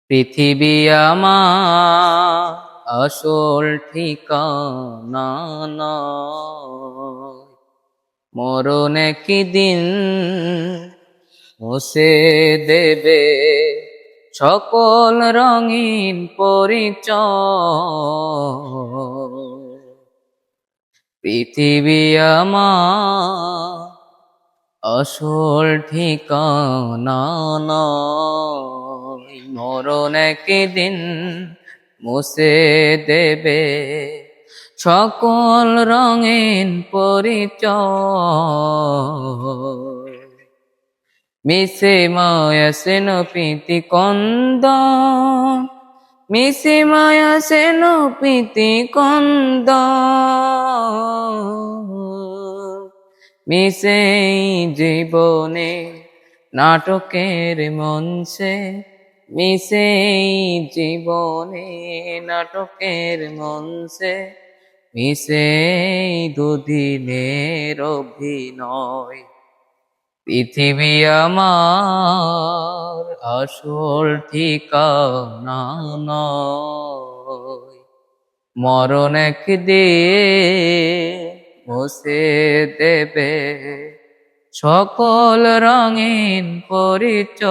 পৃথিবী আমার আসল ঠিকানা নয়। মরণ একদিন মুছে দেবে সকল রঙিন পরিচয়। পৃথিবী আমার আসল ঠিকানা নয়। মরণ একদিন মুছে দেবে সকল রঙিন পরিচয়। মিশে মায়া সেন প্রীতি কন্দন, মিশে মায়া সেন প্রীতি কন্দন। মিশে জীবনে নাটকের মঞ্চে, মিশে জীবনে নাটকের মঞ্চে, মিশে দুদিনের অভিনয়। পৃথিবী আমার আসল ঠিকানা নয়। মরণ একদিন মুছে দেবে সকল রঙিন পরিচয়।